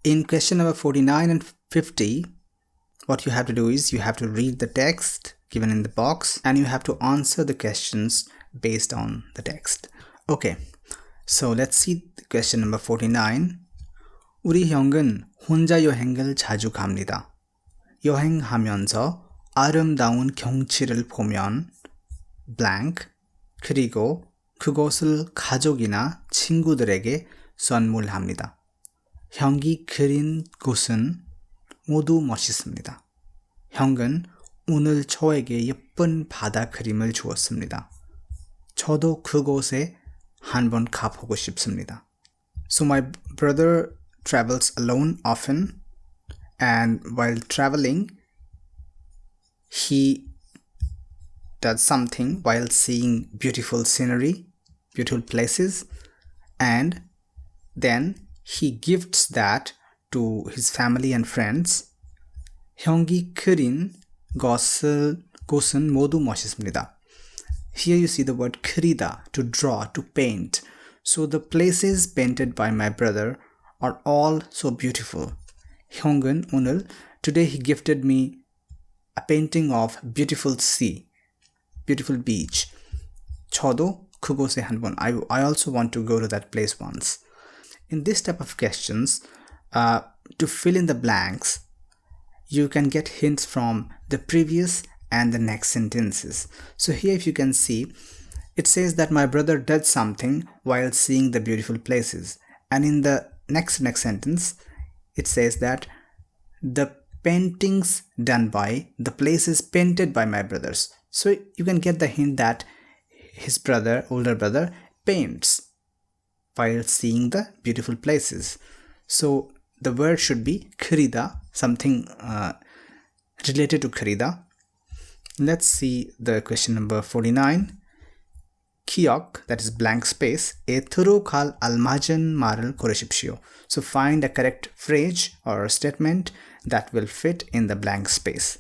In question number 49 and 50, what you have to do is you have to read the text given in the box and you have to answer the questions based on the text. Okay, so let's see the question number 49. 우리 형은 혼자 여행을 자주 갑니다. 여행하면서 아름다운 경치를 보면 blank 그리고 그것을 가족이나 친구들에게 선물합니다. 형이 그린 곳은 모두 멋있습니다. 형은 오늘 저에게 예쁜 바다 그림을 주었습니다. 저도 그곳에 한번 가보고 싶습니다. So my brother travels alone often, and while traveling he does something while seeing beautiful scenery, beautiful places, and then he gifts that to his family and friends. 형이 그린 곳은 모두 멋있습니다. Here you see the word 그리다, to draw, to paint. So the places painted by my brother are all so beautiful. 형은 오늘, today he gifted me a painting of beautiful sea, beautiful beach. 저도 그곳에 한번, I also want to go to that place once. In this type of questions, to fill in the blanks, you can get hints from the previous and the next sentences. So here if you can see, it says that my brother did something while seeing the beautiful places. And in the next sentence, it says that the paintings done by, the places painted by my brothers. So you can get the hint that his brother, older brother, paints while seeing the beautiful places. So the word should be 그리다, something related to 그리다. Let's see the question number 49. 기억, that is blank space, 에 들어갈 알맞은 말을 고르십시오. So find a correct phrase or statement that will fit in the blank space.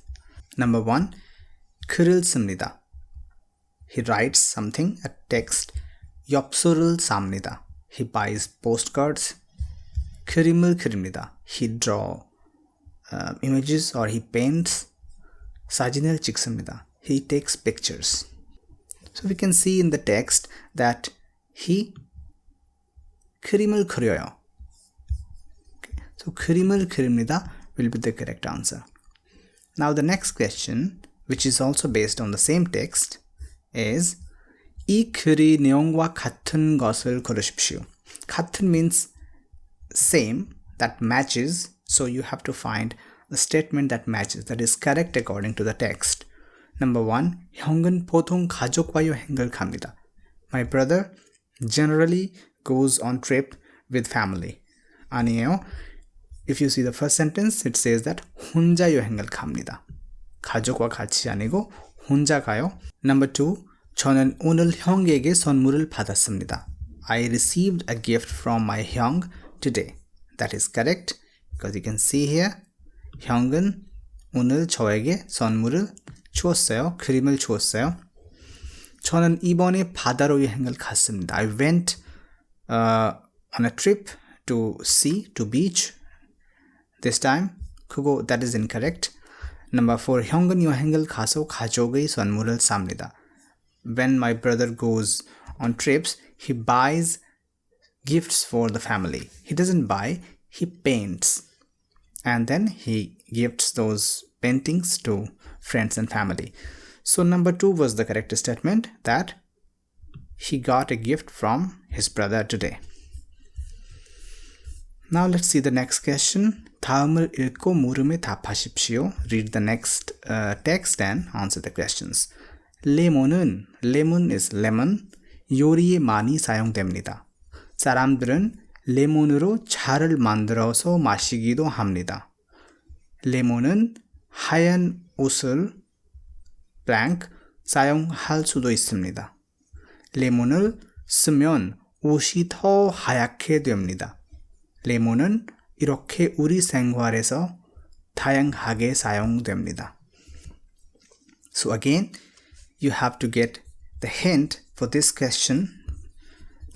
Number 1. 글을 씁니다. He writes something, a text. 엽서를 삽니다. He buys postcards. 그림을 그립니다. He draws images or he paints. 사진을 찍습니다. He takes pictures. So we can see in the text that he 그림을 그려요. Okay. So 그림을 그립니다 will be the correct answer. Now the next question, which is also based on the same text, is 이 글의 내용과 같은 것을 고르십시오. 같은 means same, that matches, so you have to find the statement that matches, that is correct according to the text. Number 1. 형은 보통 가족과 여행을 갑니다. My brother generally goes on trip with family. 아니에요. If you see the first sentence, it says that 혼자 여행을 갑니다. 가족과 같이 아니고 혼자 가요. Number 2. 저는 오늘 형에게 선물을 받았습니다. I received a gift from my 형 today. That is correct because you can see here 형은 오늘 저에게 선물을 주었어요. 그림을 주었어요. 저는 이번에 바다로 여행을 갔습니다. I went on a trip to sea, to beach this time. 그거 that is incorrect. Number 4. 형은 여행을 가서 가족의 선물을 삽니다. When my brother goes on trips, he buys gifts for the family. He doesn't buy, he paints. And then he gifts those paintings to friends and family. So number 2 was the correct statement, that he got a gift from his brother today. Now let's see the next question. 다음을 읽고 물음에 답하십시오. Read the next text and answer the questions. 레몬은, lemon is lemon, 요리에 많이 사용됩니다. 사람들은 레몬으로 차를 만들어서 마시기도 합니다. 레몬은 하얀 옷을 blank 사용할 수도 있습니다. 레몬을 쓰면 옷이 더 하얗게 됩니다. 레몬은 이렇게 우리 생활에서 다양하게 사용됩니다. So again, you have to get the hint for this question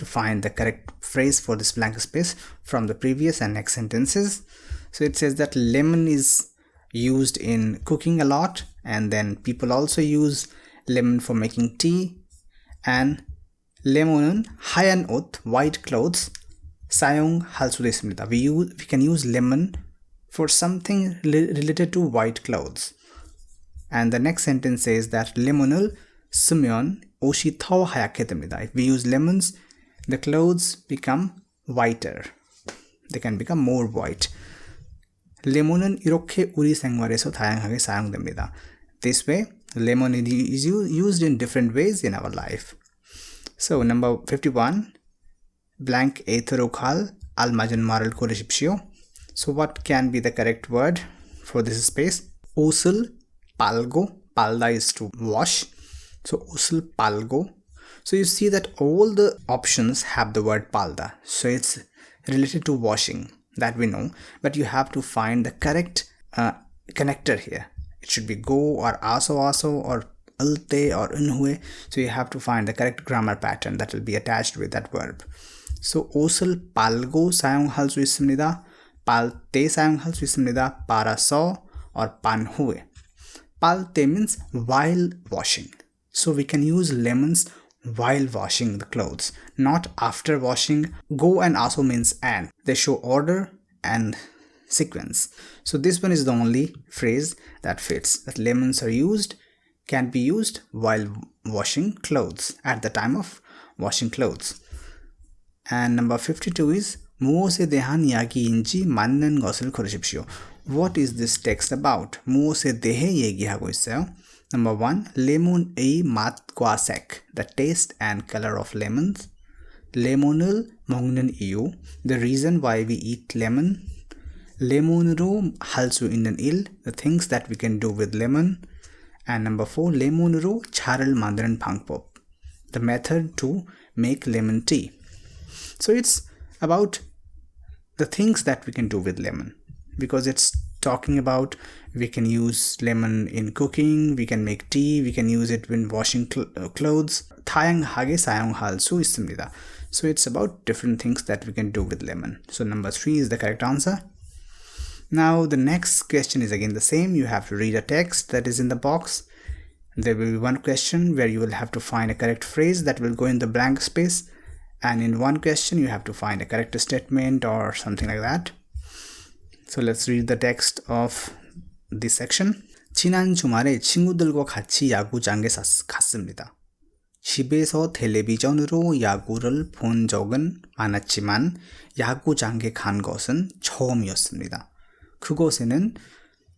to find the correct phrase for this blank space from the previous and next sentences. So it says that lemon is used in cooking a lot, and then people also use lemon for making tea. And lemon은 하얀 옷, white clothes 사용할 수도 있습니다. We can use lemon for something related to white clothes. And the next sentence says that 레몬을 쓰면 옷이 더 하얗게 됩니다. If we use lemons, the clothes become whiter. They can become more white. 레몬은 이렇게 우리 생활에서 다양하게 사용됩니다. This way, lemon is used in different ways in our life. So, number 51, blank 에이트로칼 알맞은 말을 고르십시오. So, what can be the correct word for this space? 옷을 빨고, 빨다 is to wash. So, 옷을 빨고. So, you see that all the options have the word 빨다. So, it's related to washing, that we know. But you have to find the correct connector here. It should be go or aso or alte or unhue. So you have to find the correct grammar pattern that will be attached with that verb. So 옷을 빨고 사용할 수 있습니다. 빨때 사용할 수 있습니다. 빨아서 or 빤 후에. 빨때 means while washing. So we can use lemons while washing the clothes, not after washing. Go and aso means and. They show order and sequence. So this one is the only phrase that fits, that lemons can be used while washing clothes, at the time of washing clothes. And number 52 is 무엇에 대한 이야기인지 맞는 것을 고르십시오. What is this text about? 무엇에 대해 얘기하고 있어요? Number 1, 레몬의 맛과 색, the taste and color of lemons. 레몬을 먹는 이유, the reason why we eat lemon. 레몬으로 할 수 있는 일, the things that we can do with lemon. And number 4, 레몬으로 차를 만드는 방법, the method to make lemon tea. So it's about the things that we can do with lemon, because it's talking about we can use lemon in cooking, we can make tea, we can use it when washing clothes. 다양하게 사용할 수 있습니다. So it's about different things that we can do with lemon. So number 3 is the correct answer. Now the next question is again the same. You have to read a text that is in the box. There will be one question where you will have to find a correct phrase that will go in the blank space. And in one question you have to find a correct statement or something like that. So let's read the text of this section. 지난 주말에 친구들과 같이 야구장에 갔습니다. 집에서 텔레비전으로 야구를 본 적은 많았지만 야구장에 간 것은 처음이었습니다. 그곳에는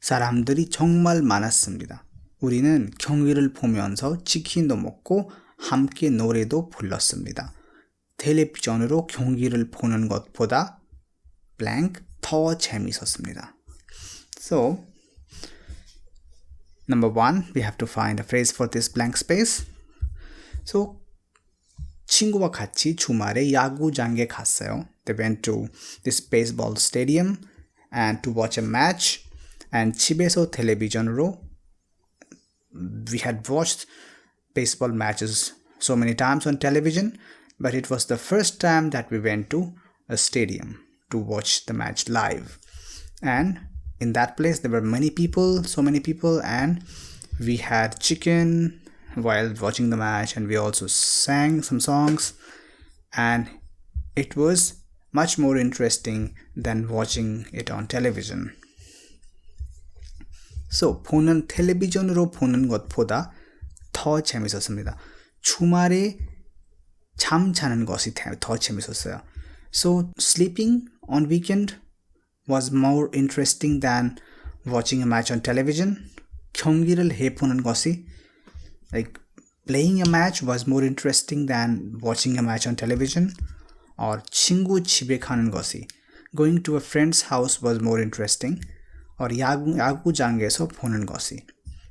사람들이 정말 많았습니다. 우리는 경기를 보면서 치킨도 먹고 함께 노래도 불렀습니다. 텔레비전으로 경기를 보는 것보다 blank 더 재밌었습니다. So, number 1, we have to find a phrase for this blank space. So, 친구와 같이 주말에 야구장에 갔어요. They went to this baseball stadium and to watch a match. And 집에서 텔레비전으로, we had watched baseball matches so many times on television, but it was the first time that we went to a stadium to watch the match live. And in that place there were so many people, and we had chicken while watching the match, and we also sang some songs, and it was much more interesting than watching it on television. So, 텔레비전으로 보는 것보다 더 재밌었습니다. 주말에 잠 자는 것이 더 재밌었어요. So, sleeping on weekend was more interesting than watching a match on television. 경기를 해보는 것이, like playing a match was more interesting than watching a match on television. Or 친구 집에 가는 것이, going to a friend's house was more interesting. Or 야구장에서 보는 것이.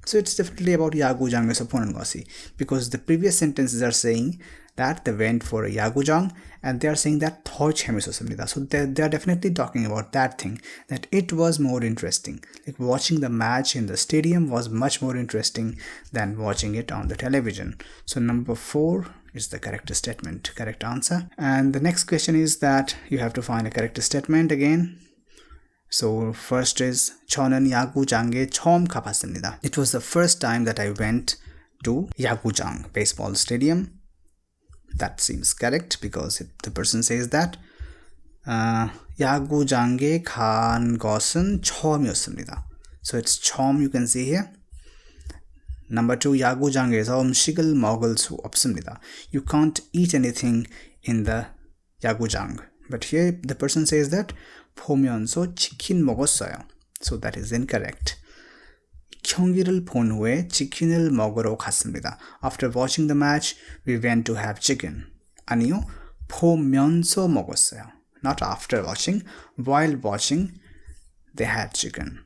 So it's definitely about 야구장에서 보는 것이, because the previous sentences are saying that they went for a 야구장 and they are saying that 더 재밌었습니다. So they are definitely talking about that thing, that it was more interesting. Like watching the match in the stadium was much more interesting than watching it on the television. So number 4 is the correct statement, correct answer. And the next question is that you have to find a correct statement again. So first is 저는 야구장에 처음 가봤습니다. It was the first time that I went to 야구장, baseball stadium. That seems correct because the person says that 야구장에 간 것은 처음이었습니다. So it's 처음, you can see here. Number 2, 야구장에서 음식을 먹을 수 없습니다. You can't eat anything in the 야구장. But here the person says that 보면서 치킨 먹었어요. So that is incorrect. 경기를 본 후에 치킨을 먹으러 갔습니다. After watching the match, we went to have chicken. 아니요, 보면서 먹었어요. Not after watching, while watching, they had chicken.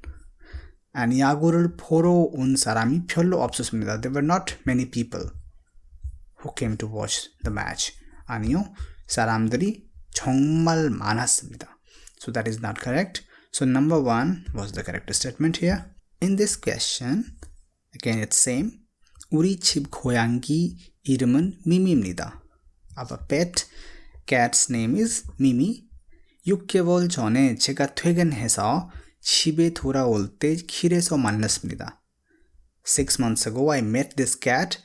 And 야구를 보러 온 사람이 별로 없었습니다. There were not many people who came to watch the match. 아니요, 사람들이 정말 많았습니다. So that is not correct. So number 1 was the correct statement here. In this question, again it's same. 우리 집 고양이 이름은 미미입니다. Our pet cat's name is Mimi. 6개월 전에 제가 퇴근해서 집에 돌아올 때 길에서 만났습니다. 6 months ago, I met this cat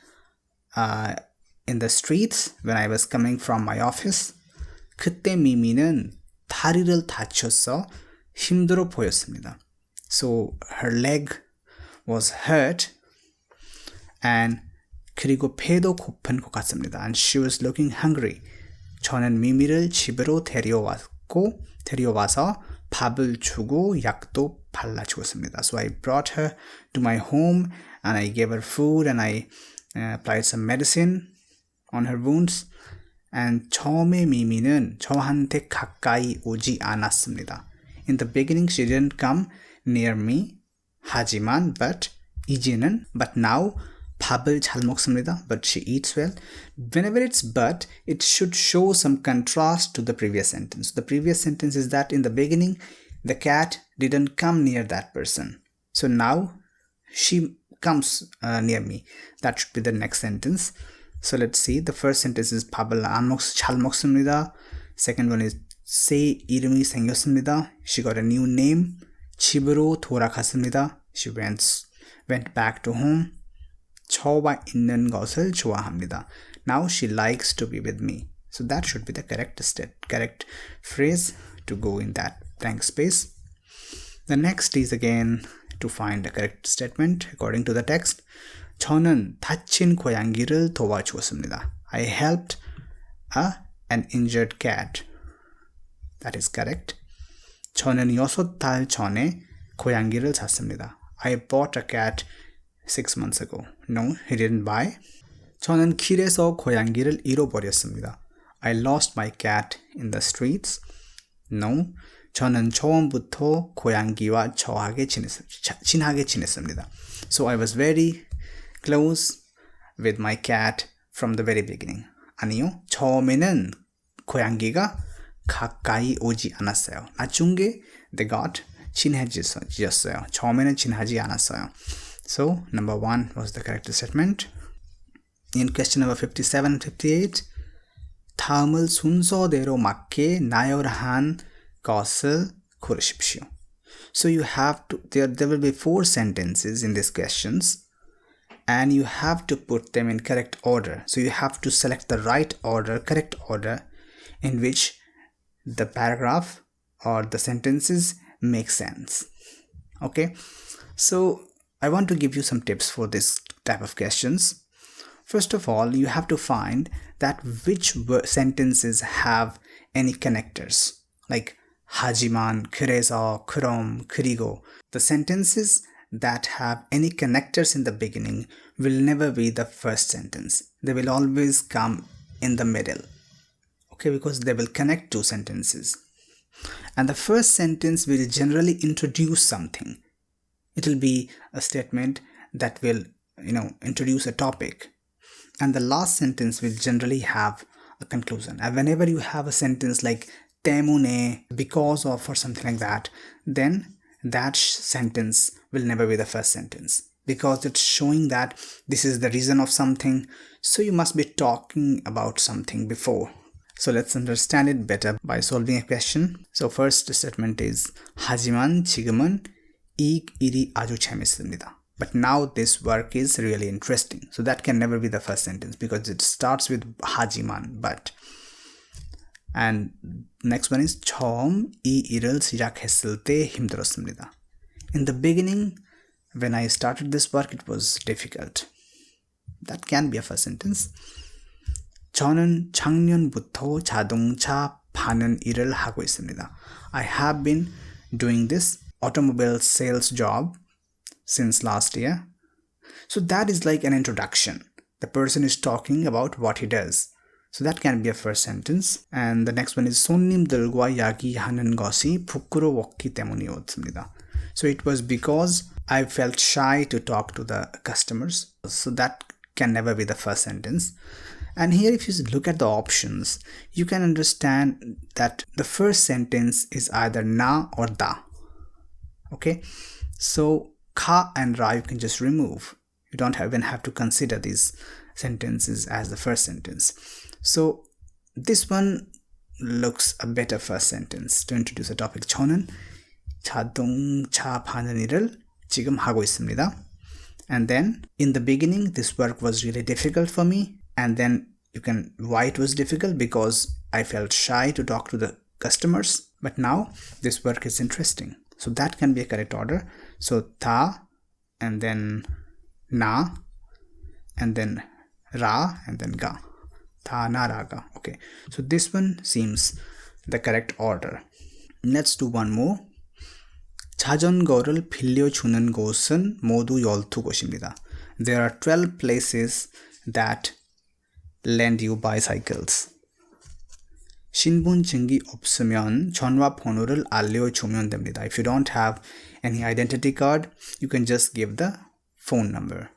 in the streets when I was coming from my office. 그때 미미는 다리를 다쳐서 힘들어 보였습니다. So her leg was hurt and 그리고 배도 고픈 것 같습니다. And she was looking hungry. 저는 미미를 집으로 데려와서 밥을 주고 약도 발라주었습니다. So I brought her to my home and I gave her food and I applied some medicine on her wounds. And 처음에 미미는 저한테 가까이 오지 않았습니다. In the beginning, she didn't come near me. 하지만, but now, 밥을 잘 먹습니다. But she eats well. Whenever it's but, it should show some contrast to the previous sentence. The previous sentence is that in the beginning, the cat didn't come near that person. So now, she comes near me. That should be the next sentence. So let's see. The first sentence is 밥을 잘 먹습니다. Second one is 새 이름이 생겼습니다. She got a new name. 집으로 돌아갔습니다. She went back to home. 저와 있는 것을 좋아합니다. Now she likes to be with me. So that should be the correct phrase to go in that blank space. The next is again to find the correct statement according to the text. 저는 다친 고양이를 도와주었습니다. I helped an injured cat. That is correct. 저는 6달 전에 고양이를 샀습니다. I bought a cat 6 months ago. No, he didn't buy. 저는 길에서 고양이를 잃어버렸습니다. I lost my cat in the streets. No, 저는 처음부터 고양이와 친하게 지냈습니다. So I was very close with my cat from the very beginning. 아니요, 처음에는 고양이가 가까이 오지 않았어요. 나중에 they got 친해졌어요. 처음에는 친하지 않았어요. So number 1 was the correct statement. In question number 57 and 58, 다음을 순서대로 맞게 나열한 것을 고르십시오. So you have to, there will be 4 sentences in these questions and you have to put them in correct order. So you have to select the right order, correct order in which the paragraph or the sentences make sense. Okay, so I want to give you some tips for this type of questions. First of all, you have to find that which sentences have any connectors, like 하지만, 그래서, 그럼, 그리고. The sentences that have any connectors in the beginning will never be the first sentence. They will always come in the middle. Okay, because they will connect 2 sentences. And the first sentence will generally introduce something. It will be a statement that will, introduce a topic. And the last sentence will generally have a conclusion. And whenever you have a sentence like 때문에, because of, or something like that, then that sentence will never be the first sentence. because it's showing that this is the reason of something. So you must be talking about something before. So let's understand it better by solving a question. So first statement is 하지만 지금은 이 일이 아주 재밌습니다. But now this work is really interesting. So that can never be the first sentence because it starts with 하지만, but. And next one is 처음 이 일을 시작했을 때 힘들었습니다. In the beginning, when I started this work, it was difficult. That can be a first sentence. 저는 작년부터 자동차 파는 일을 하고 있습니다. I have been doing this automobile sales job since last year. So that is like an introduction. The person is talking about what he does. So that can be a first sentence. And the next one is 손님들과 이야기하는 것이 부끄러웠기 때문이었습니다. So it was because I felt shy to talk to the customers. So that can never be the first sentence. And here if you look at the options, you can understand that the first sentence is either na or da. Okay, so ka and ra you can just remove. You don't even have to consider these sentences as the first sentence. So this one looks a better first sentence to introduce a topic. 저는 자동차 파는 일을 지금 하고 있습니다. And then in the beginning this work was really difficult for me. And then you can why it was difficult, because I felt shy to talk to the customers. But now this work is interesting. So that can be a correct order. So ta, and then na, and then ra, and then ga. Ta na ra ga. Okay, so this one seems the correct order. Let's do one more. 자전거를 빌려주는 곳은 모두 12곳입니다. There are 12 places that lend you bicycles. 신분증이 없으면 전화 번호를 알려주면 됩니다. If you don't have any identity card, you can just give the phone number.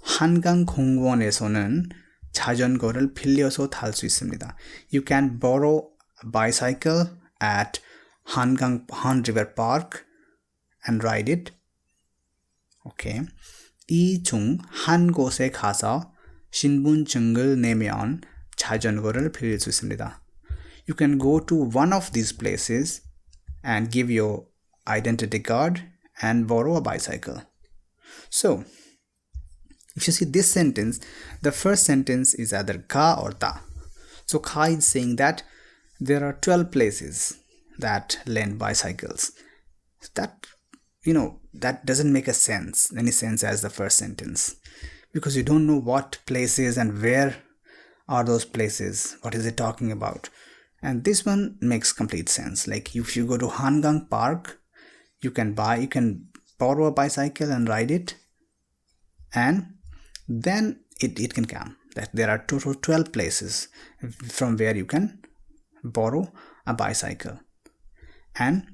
한강공원에서는 자전거를 빌려서 탈 수 있습니다. You can borrow a bicycle at Han River Park and ride it. Okay. 이 중 한 곳에 가서 신분증을 내면 자전거를 빌릴 수 있습니다. You can go to one of these places and give your identity card and borrow a bicycle. So, if you see this sentence, the first sentence is either ka or ta. So, ka is saying that there are 12 places that lend bicycles. That, that doesn't make any sense as the first sentence, because you don't know what places and where are those places, what is it talking about. And this one makes complete sense. Like if you go to Hangang Park, you can borrow a bicycle and ride it, and then it can come that there are total 12 places from where you can borrow a bicycle. And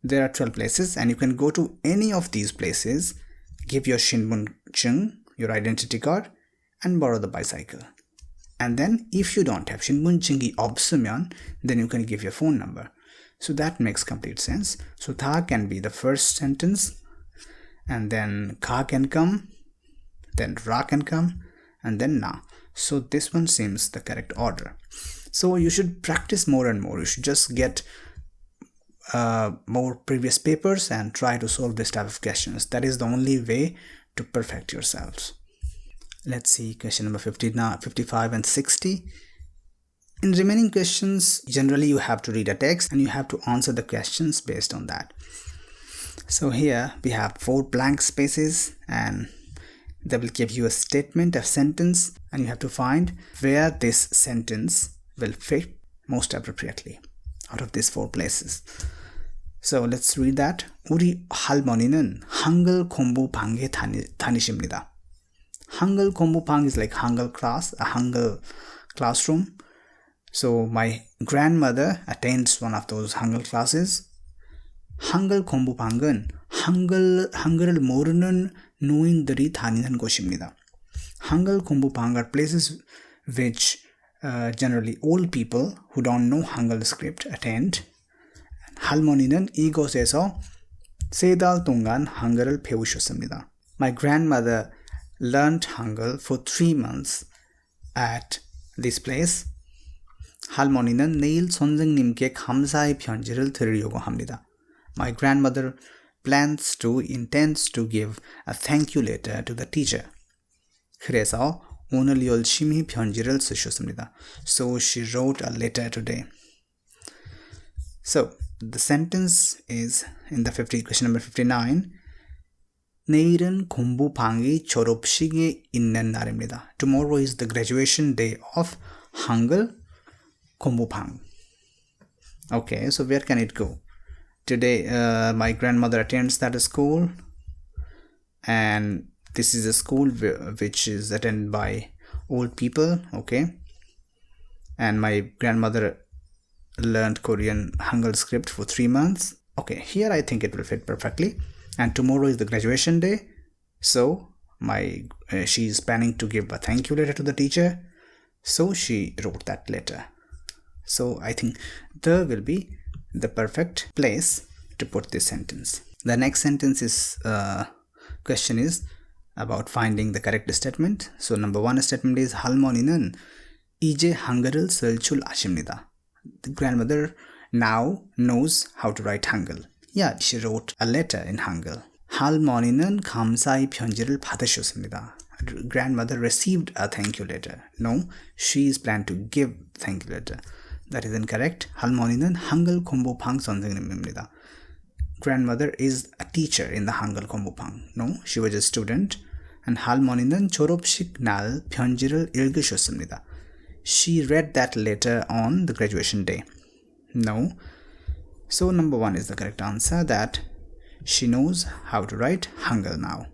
there are 12 places, and you can go to any of these places, give your 신분증, your identity card, and borrow the bicycle. And then if you don't have 신분증이 없으면, then you can give your phone number. So that makes complete sense. So ta can be the first sentence, and then ka can come, then ra can come, and then na. So this one seems the correct order. So you should practice more and more. You should just get more previous papers and try to solve this type of questions. That is the only way to perfect yourselves. Let's see question number 55 and 60. In remaining questions, generally you have to read a text and you have to answer the questions based on that. So here we have 4 blank spaces, and they will give you a statement, a sentence, and you have to find where this sentence will fit most appropriately out of these 4 places. So let's read that. 우리 할머니는 한글 공부방에 다니십니다. 한글 공부방 is like Hangul class, a Hangul classroom. So my grandmother attends one of those Hangul classes. 한글 공부방은 한글을 모르는 노인들이 다니는 곳입니다. Hangul 공부방 are places which generally old people who don't know Hangul script attend. 할머니는 이곳에서 달 동안 한글을 배우셨습니다. My grandmother learned Hangul for 3 months at this place. 할머니는 내일 선생님께 감사의 편지를 드리려고 합니다. My grandmother intends to give a thank you letter to the teacher. 그래서 오늘 열심히 편지를 쓰셨습니다. So she wrote a letter today. So the sentence is in the question number 59. 내일은 공부방이 졸업식이 있는 날입니다. Tomorrow is the graduation day of Hangul 공부방. Okay, so where can it go? Today, my grandmother attends that school, and this is a school which is attended by old people. Okay, and my grandmother learned Korean Hangul script for 3 months. Okay, here I think it will fit perfectly. And tomorrow is the graduation day, so she is planning to give a thank you letter to the teacher, so she wrote that letter. So I think there will be the perfect place to put this sentence. The next sentence is question is about finding the correct statement. So number 1 statement is 할머니는 이제 한글을 쓸 줄 아십니다. The grandmother now knows how to write Hangul. Yeah, she wrote a letter in Hangul. 할머니는 감사의 편지를 받으셨습니다. Grandmother received a thank you letter. No, she is planned to give thank you letter. That is incorrect. 할머니는 한글 공부방 선생님입니다. Grandmother is a teacher in the 한글 공부방. No, she was a student. And 할머니는 졸업식 날 편지를 읽으셨습니다. She read that letter on the graduation day. No. So number 1 is the correct answer, that she knows how to write Hangul now.